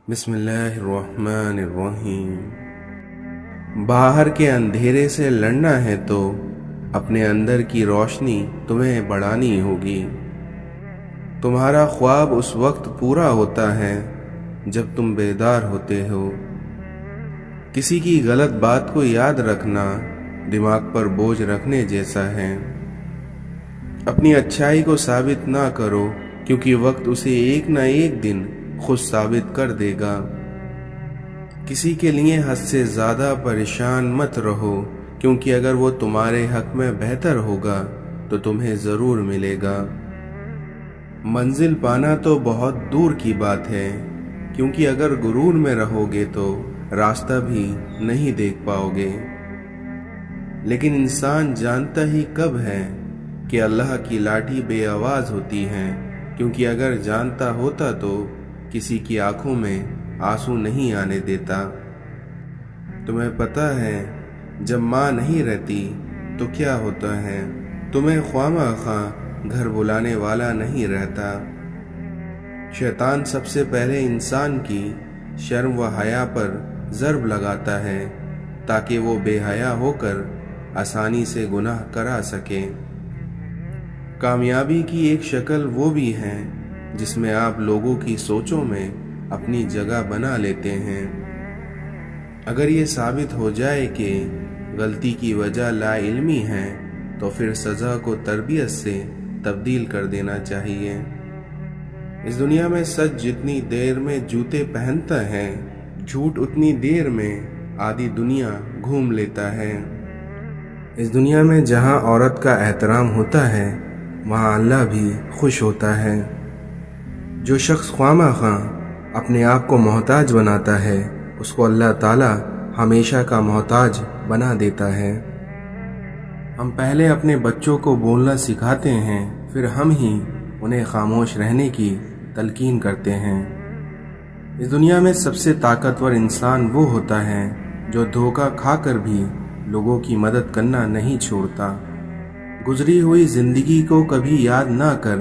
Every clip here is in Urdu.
بسم اللہ الرحمن الرحیم۔ باہر کے اندھیرے سے لڑنا ہے تو اپنے اندر کی روشنی تمہیں بڑھانی ہوگی۔ تمہارا خواب اس وقت پورا ہوتا ہے جب تم بیدار ہوتے ہو۔ کسی کی غلط بات کو یاد رکھنا دماغ پر بوجھ رکھنے جیسا ہے۔ اپنی اچھائی کو ثابت نہ کرو، کیونکہ وقت اسے ایک نہ ایک دن خود ثابت کر دے گا۔ کسی کے لیے حد سے زیادہ پریشان مت رہو، کیونکہ اگر وہ تمہارے حق میں بہتر ہوگا تو تمہیں ضرور ملے گا۔ منزل پانا تو بہت دور کی بات ہے، کیونکہ اگر غرور میں رہو گے تو راستہ بھی نہیں دیکھ پاؤ گے۔ لیکن انسان جانتا ہی کب ہے کہ اللہ کی لاٹھی بے آواز ہوتی ہے، کیونکہ اگر جانتا ہوتا تو کسی کی آنکھوں میں آنسو نہیں آنے دیتا۔ تمہیں پتہ ہے جب ماں نہیں رہتی تو کیا ہوتا ہے؟ تمہیں خواہ خواہ گھر بلانے والا نہیں رہتا۔ شیطان سب سے پہلے انسان کی شرم و حیا پر ضرب لگاتا ہے تاکہ وہ بے حیا ہو کر آسانی سے گناہ کرا سکے۔ کامیابی کی ایک شکل وہ بھی ہے جس میں آپ لوگوں کی سوچوں میں اپنی جگہ بنا لیتے ہیں۔ اگر یہ ثابت ہو جائے کہ غلطی کی وجہ لا علمی ہے تو پھر سزا کو تربیت سے تبدیل کر دینا چاہیے۔ اس دنیا میں سچ جتنی دیر میں جوتے پہنتا ہے، جھوٹ اتنی دیر میں آدھی دنیا گھوم لیتا ہے۔ اس دنیا میں جہاں عورت کا احترام ہوتا ہے وہاں اللہ بھی خوش ہوتا ہے۔ جو شخص خواہ خواہ اپنے آپ کو محتاج بناتا ہے اس کو اللہ تعالی ہمیشہ کا محتاج بنا دیتا ہے۔ ہم پہلے اپنے بچوں کو بولنا سکھاتے ہیں، پھر ہم ہی انہیں خاموش رہنے کی تلقین کرتے ہیں۔ اس دنیا میں سب سے طاقتور انسان وہ ہوتا ہے جو دھوکہ کھا کر بھی لوگوں کی مدد کرنا نہیں چھوڑتا۔ گزری ہوئی زندگی کو کبھی یاد نہ کر،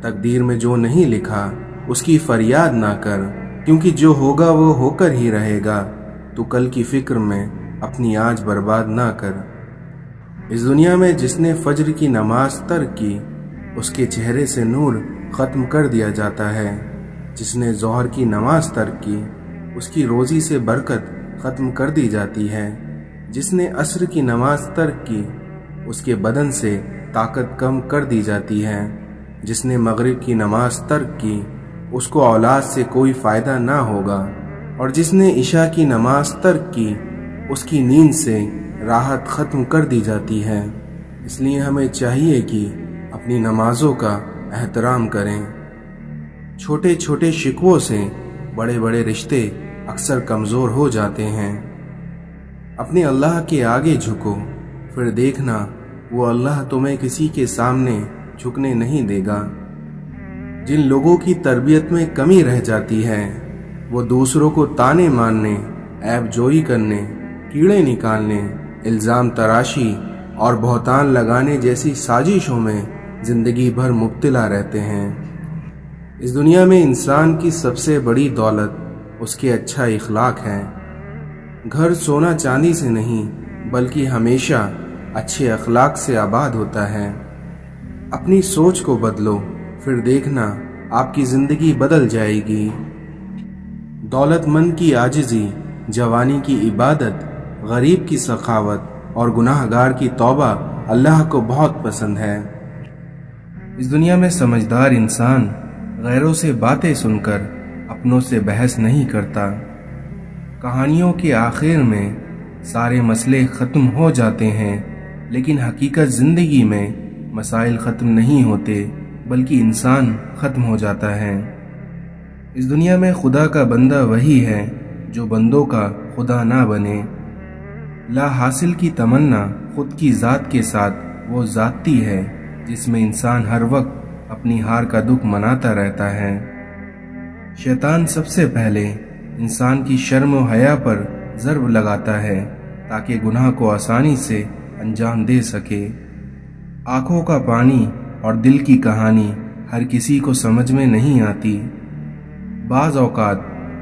تقدیر میں جو نہیں لکھا اس کی فریاد نہ کر، کیونکہ جو ہوگا وہ ہو کر ہی رہے گا۔ تو کل کی فکر میں اپنی آج برباد نہ کر۔ اس دنیا میں جس نے فجر کی نماز ترک کی اس کے چہرے سے نور ختم کر دیا جاتا ہے۔ جس نے ظہر کی نماز ترک کی اس کی روزی سے برکت ختم کر دی جاتی ہے۔ جس نے عصر کی نماز ترک کی اس کے بدن سے طاقت کم کر دی جاتی ہے۔ جس نے مغرب کی نماز ترک کی اس کو اولاد سے کوئی فائدہ نہ ہوگا، اور جس نے عشاء کی نماز ترک کی اس کی نیند سے راحت ختم کر دی جاتی ہے۔ اس لیے ہمیں چاہیے کہ اپنی نمازوں کا احترام کریں۔ چھوٹے چھوٹے شکووں سے بڑے بڑے رشتے اکثر کمزور ہو جاتے ہیں۔ اپنے اللہ کے آگے جھکو، پھر دیکھنا وہ اللہ تمہیں کسی کے سامنے جھکنے نہیں دے گا۔ جن لوگوں کی تربیت میں کمی رہ جاتی ہے وہ دوسروں کو تانے مارنے، عیب جوئی کرنے، کیڑے نکالنے، الزام تراشی اور بہتان لگانے جیسی سازشوں میں زندگی بھر مبتلا رہتے ہیں۔ اس دنیا میں انسان کی سب سے بڑی دولت اس کے اچھا اخلاق ہے۔ گھر سونا چاندی سے نہیں بلکہ ہمیشہ اچھے اخلاق سے آباد ہوتا ہے۔ اپنی سوچ کو بدلو، پھر دیکھنا آپ کی زندگی بدل جائے گی۔ دولت مند کی عاجزی، جوانی کی عبادت، غریب کی سخاوت اور گناہ گار کی توبہ اللہ کو بہت پسند ہے۔ اس دنیا میں سمجھدار انسان غیروں سے باتیں سن کر اپنوں سے بحث نہیں کرتا۔ کہانیوں کے آخر میں سارے مسئلے ختم ہو جاتے ہیں، لیکن حقیقت زندگی میں مسائل ختم نہیں ہوتے بلکہ انسان ختم ہو جاتا ہے۔ اس دنیا میں خدا کا بندہ وہی ہے جو بندوں کا خدا نہ بنے۔ لا حاصل کی تمنا خود کی ذات کے ساتھ وہ ذاتی ہے جس میں انسان ہر وقت اپنی ہار کا دکھ مناتا رہتا ہے۔ شیطان سب سے پہلے انسان کی شرم و حیا پر ضرب لگاتا ہے تاکہ گناہ کو آسانی سے انجام دے سکے۔ آنکھوں کا پانی اور دل کی کہانی ہر کسی کو سمجھ میں نہیں آتی۔ بعض اوقات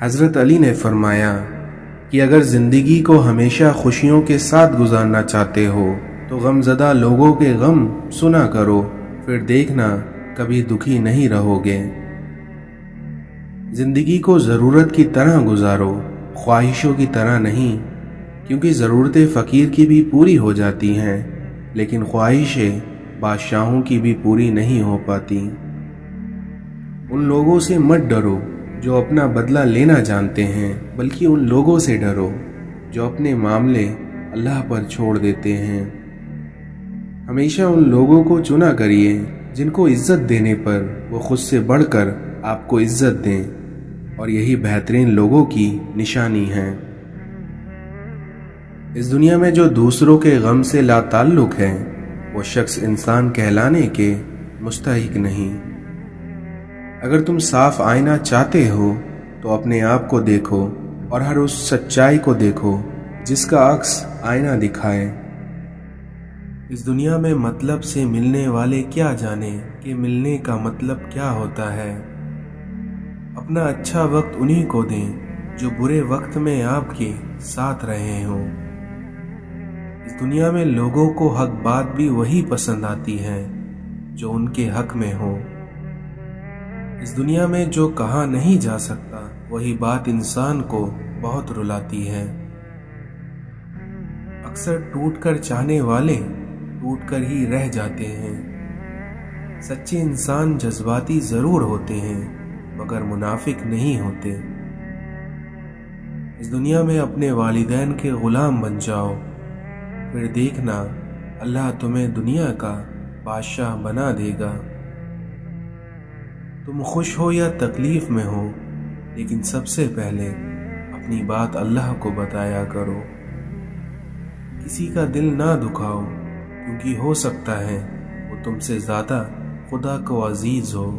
حضرت علی نے فرمایا کہ اگر زندگی کو ہمیشہ خوشیوں کے ساتھ گزارنا چاہتے ہو تو غم زدہ لوگوں کے غم سنا کرو، پھر دیکھنا کبھی دکھی نہیں رہو گے۔ زندگی کو ضرورت کی طرح گزارو، خواہشوں کی طرح نہیں، کیونکہ ضرورتیں فقیر کی بھی پوری ہو جاتی ہیں لیکن خواہشیں بادشاہوں کی بھی پوری نہیں ہو پاتی۔ ان لوگوں سے مت ڈرو جو اپنا بدلہ لینا جانتے ہیں، بلکہ ان لوگوں سے ڈرو جو اپنے معاملے اللہ پر چھوڑ دیتے ہیں۔ ہمیشہ ان لوگوں کو چنا کریے جن کو عزت دینے پر وہ خود سے بڑھ کر آپ کو عزت دیں، اور یہی بہترین لوگوں کی نشانی ہے۔ اس دنیا میں جو دوسروں کے غم سے لا تعلق ہے وہ شخص انسان کہلانے کے مستحق نہیں۔ اگر تم صاف آئینہ چاہتے ہو تو اپنے آپ کو دیکھو اور ہر اس سچائی کو دیکھو جس کا عکس آئینہ دکھائے۔ اس دنیا میں مطلب سے ملنے والے کیا جانے کہ ملنے کا مطلب کیا ہوتا ہے۔ اپنا اچھا وقت انہی کو دیں جو برے وقت میں آپ کے ساتھ رہے ہوں۔ اس دنیا میں لوگوں کو حق بات بھی وہی پسند آتی ہے جو ان کے حق میں ہو۔ اس دنیا میں جو کہا نہیں جا سکتا وہی بات انسان کو بہت رلاتی ہے۔ اکثر ٹوٹ کر چاہنے والے ٹوٹ کر ہی رہ جاتے ہیں۔ سچے انسان جذباتی ضرور ہوتے ہیں مگر منافق نہیں ہوتے۔ اس دنیا میں اپنے والدین کے غلام بن جاؤ، پھر دیکھنا اللہ تمہیں دنیا کا بادشاہ بنا دے گا۔ تم خوش ہو یا تکلیف میں ہو، لیکن سب سے پہلے اپنی بات اللہ کو بتایا کرو۔ کسی کا دل نہ دکھاؤ، کیونکہ ہو سکتا ہے وہ تم سے زیادہ خدا کو عزیز ہو۔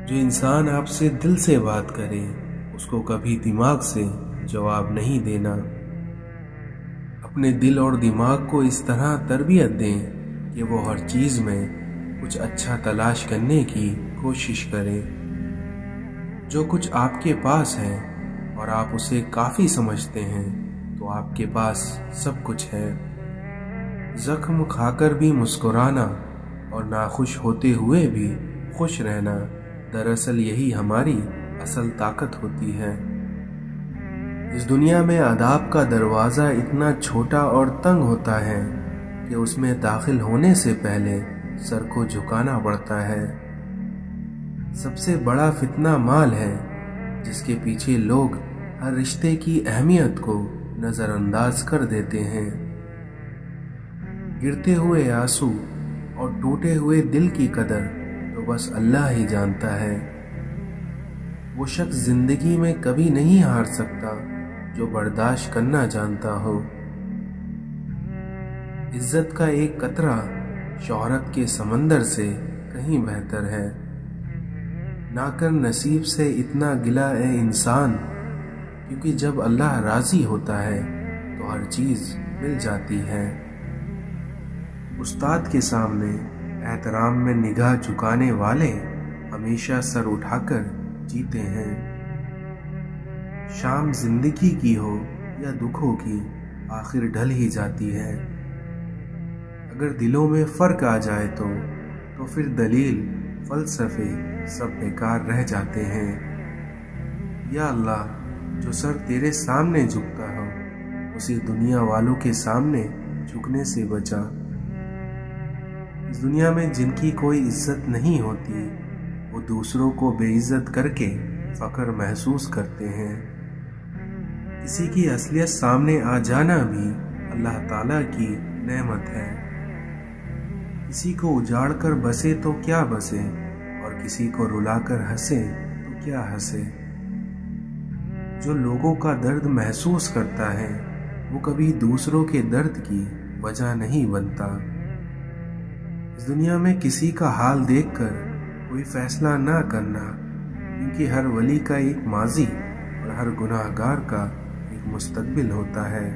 جو انسان آپ سے دل سے بات کرے اس کو کبھی دماغ سے جواب نہیں دینا۔ اپنے دل اور دماغ کو اس طرح تربیت دیں کہ وہ ہر چیز میں کچھ اچھا تلاش کرنے کی کوشش کرے۔ جو کچھ آپ کے پاس ہے اور آپ اسے کافی سمجھتے ہیں تو آپ کے پاس سب کچھ ہے۔ زخم کھا کر بھی مسکرانا اور ناخوش ہوتے ہوئے بھی خوش رہنا، دراصل یہی ہماری اصل طاقت ہوتی ہے۔ اس دنیا میں آداب کا دروازہ اتنا چھوٹا اور تنگ ہوتا ہے کہ اس میں داخل ہونے سے پہلے سر کو جھکانا پڑتا ہے۔ سب سے بڑا فتنہ مال ہے، جس کے پیچھے لوگ ہر رشتے کی اہمیت کو نظر انداز کر دیتے ہیں۔ گرتے ہوئے آنسو اور ٹوٹے ہوئے دل کی قدر تو بس اللہ ہی جانتا ہے۔ وہ شخص زندگی میں کبھی نہیں ہار سکتا جو برداشت کرنا جانتا ہو۔ عزت کا ایک قطرہ شہرت کے سمندر سے کہیں بہتر ہے۔ نہ کر نصیب سے اتنا گلہ اے انسان، کیونکہ جب اللہ راضی ہوتا ہے تو ہر چیز مل جاتی ہے۔ استاد کے سامنے احترام میں نگاہ جھکانے والے ہمیشہ سر اٹھا کر جیتے ہیں۔ شام زندگی کی ہو یا دکھوں کی، آخر ڈھل ہی جاتی ہے۔ اگر دلوں میں فرق آ جائے تو پھر دلیل، فلسفے سب بیکار رہ جاتے ہیں۔ یا اللہ، جو سر تیرے سامنے جھکتا ہو اسی دنیا والوں کے سامنے جھکنے سے بچا۔ اس دنیا میں جن کی کوئی عزت نہیں ہوتی وہ دوسروں کو بے عزت کر کے فخر محسوس کرتے ہیں۔ کسی کی اصلیت سامنے آ جانا بھی اللہ تعالیٰ کی نعمت ہے۔ کسی کو اجاڑ کر بسے تو کیا بسے، اور کسی کو رلا کر ہنسے تو کیا ہنسے۔ جو لوگوں کا درد محسوس کرتا ہے وہ کبھی دوسروں کے درد کی وجہ نہیں بنتا۔ اس دنیا میں کسی کا حال دیکھ کر کوئی فیصلہ نہ کرنا، کیونکہ ہر ولی کا ایک ماضی اور ہر گناہ گار کا ایک مستقبل ہوتا ہے۔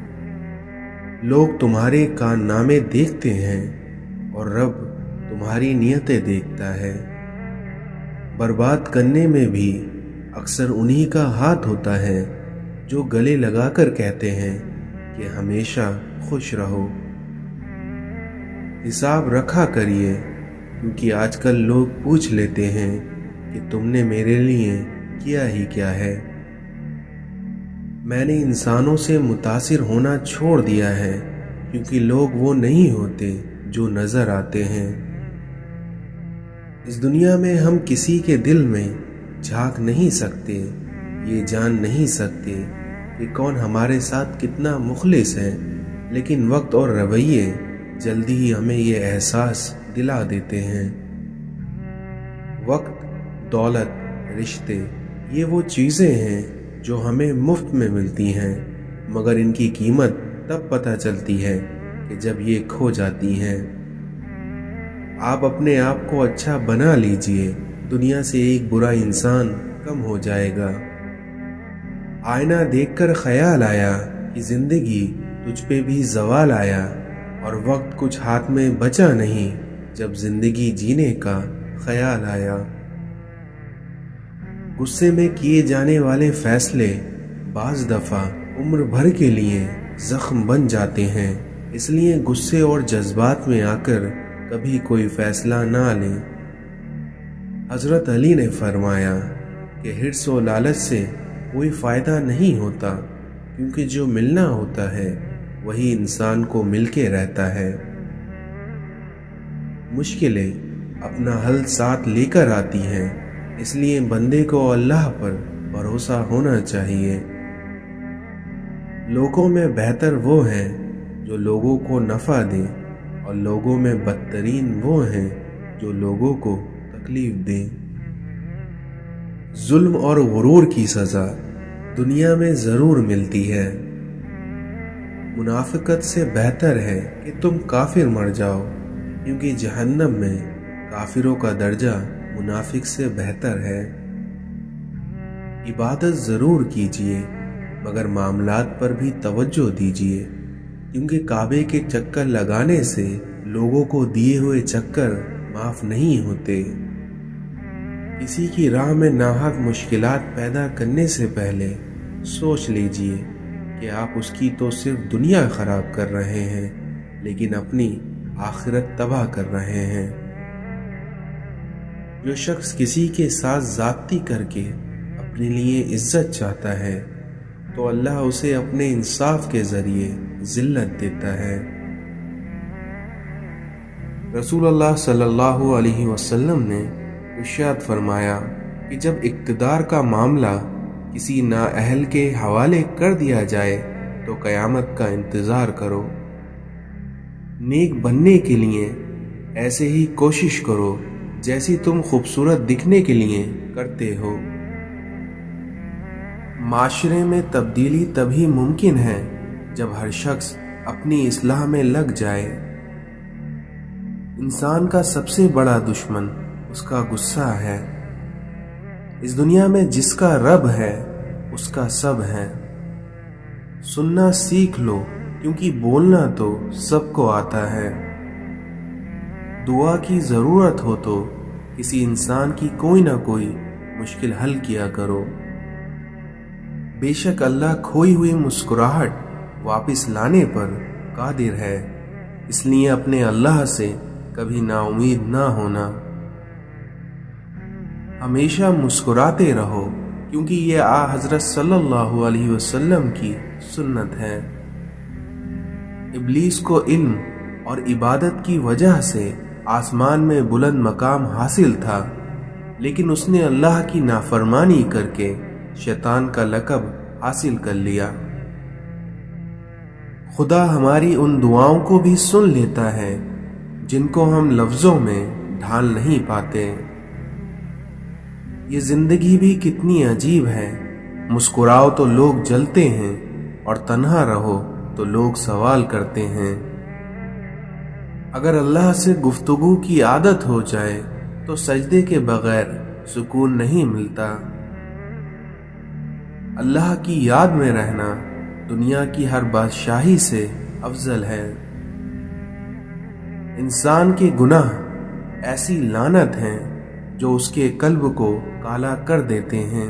لوگ تمہارے کارنامے دیکھتے ہیں اور رب تمہاری نیتیں دیکھتا ہے۔ برباد کرنے میں بھی اکثر انہی کا ہاتھ ہوتا ہے جو گلے لگا کر کہتے ہیں کہ ہمیشہ خوش رہو۔ حساب رکھا کریے، کیونکہ آج کل لوگ پوچھ لیتے ہیں کہ تم نے میرے لیے کیا ہی کیا ہے۔ میں نے انسانوں سے متاثر ہونا چھوڑ دیا ہے، کیونکہ لوگ وہ نہیں ہوتے جو نظر آتے ہیں۔ اس دنیا میں ہم کسی کے دل میں جھانک نہیں سکتے، یہ جان نہیں سکتے کہ کون ہمارے ساتھ کتنا مخلص ہے، لیکن وقت اور رویے جلدی ہی ہمیں یہ احساس دلا دیتے ہیں۔ وقت، دولت، رشتے، یہ وہ چیزیں ہیں جو ہمیں مفت میں ملتی ہیں، مگر ان کی قیمت تب پتہ چلتی ہے کہ جب یہ کھو جاتی ہیں۔ آپ اپنے آپ کو اچھا بنا لیجئے، دنیا سے ایک برا انسان کم ہو جائے گا۔ آئینہ دیکھ کر خیال آیا کہ زندگی تجھ پہ بھی زوال آیا، اور وقت کچھ ہاتھ میں بچا نہیں جب زندگی جینے کا خیال آیا۔ غصے میں کیے جانے والے فیصلے بعض دفعہ عمر بھر کے لیے زخم بن جاتے ہیں، اس لیے غصے اور جذبات میں آ کر کبھی کوئی فیصلہ نہ لیں۔ حضرت علی نے فرمایا کہ حرص و لالچ سے کوئی فائدہ نہیں ہوتا، کیونکہ جو ملنا ہوتا ہے وہی انسان کو مل کے رہتا ہے۔ مشکلیں اپنا حل ساتھ لے کر آتی ہیں، اس لیے بندے کو اللہ پر بھروسہ ہونا چاہیے۔ لوگوں میں بہتر وہ ہیں جو لوگوں کو نفع دیں، اور لوگوں میں بدترین وہ ہیں جو لوگوں کو تکلیف دیں۔ ظلم اور غرور کی سزا دنیا میں ضرور ملتی ہے۔ منافقت سے بہتر ہے کہ تم کافر مر جاؤ، کیونکہ جہنم میں کافروں کا درجہ منافق سے بہتر ہے۔ عبادت ضرور کیجیے، مگر معاملات پر بھی توجہ دیجیے، کیونکہ کعبے کے چکر لگانے سے لوگوں کو دیے ہوئے چکر معاف نہیں ہوتے۔ کسی کی راہ میں ناحق مشکلات پیدا کرنے سے پہلے سوچ لیجیے کہ آپ اس کی تو صرف دنیا خراب کر رہے ہیں، لیکن اپنی آخرت تباہ کر رہے ہیں۔ جو شخص کسی کے ساتھ زیادتی کر کے اپنے لیے عزت چاہتا ہے، تو اللہ اسے اپنے انصاف کے ذریعے ذلت دیتا ہے۔ رسول اللہ صلی اللہ علیہ وسلم نے ارشاد فرمایا کہ جب اقتدار کا معاملہ کسی نااہل کے حوالے کر دیا جائے تو قیامت کا انتظار کرو۔ نیک بننے کے لیے ایسے ہی کوشش کرو جیسی تم خوبصورت دکھنے کے لیے کرتے ہو۔ معاشرے میں تبدیلی تبھی ممکن ہے جب ہر شخص اپنی اصلاح میں لگ جائے۔ انسان کا سب سے بڑا دشمن اس کا غصہ ہے۔ اس دنیا میں جس کا رب ہے اس کا سب ہے۔ سننا سیکھ لو، کیونکہ بولنا تو سب کو آتا ہے۔ دعا کی ضرورت ہو تو کسی انسان کی کوئی نہ کوئی مشکل حل کیا کرو۔ بے شک اللہ کھوئی ہوئی مسکراہٹ واپس لانے پر قادر ہے، اس لیے اپنے اللہ سے کبھی نا امید نہ ہونا۔ ہمیشہ مسکراتے رہو، کیونکہ یہ حضرت صلی اللہ علیہ وسلم کی سنت ہے۔ ابلیس کو علم اور عبادت کی وجہ سے آسمان میں بلند مقام حاصل تھا، لیکن اس نے اللہ کی نافرمانی کر کے شیطان کا لقب حاصل کر لیا۔ خدا ہماری ان دعاؤں کو بھی سن لیتا ہے جن کو ہم لفظوں میں ڈھال نہیں پاتے۔ یہ زندگی بھی کتنی عجیب ہے، مسکراؤ تو لوگ جلتے ہیں، اور تنہا رہو تو لوگ سوال کرتے ہیں۔ اگر اللہ سے گفتگو کی عادت ہو جائے تو سجدے کے بغیر سکون نہیں ملتا۔ اللہ کی یاد میں رہنا دنیا کی ہر بادشاہی سے افضل ہے۔ انسان کے گناہ ایسی لعنت ہیں جو اس کے قلب کو کالا کر دیتے ہیں۔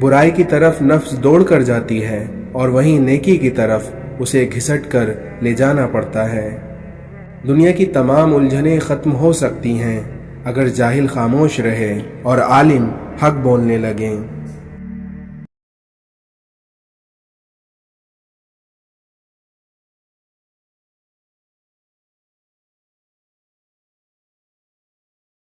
برائی کی طرف نفس دوڑ کر جاتی ہے اور وہیں نیکی کی طرف اسے گھسٹ کر لے جانا پڑتا ہے۔ دنیا کی تمام الجھنیں ختم ہو سکتی ہیں اگر جاہل خاموش رہے اور عالم حق بولنے لگیں۔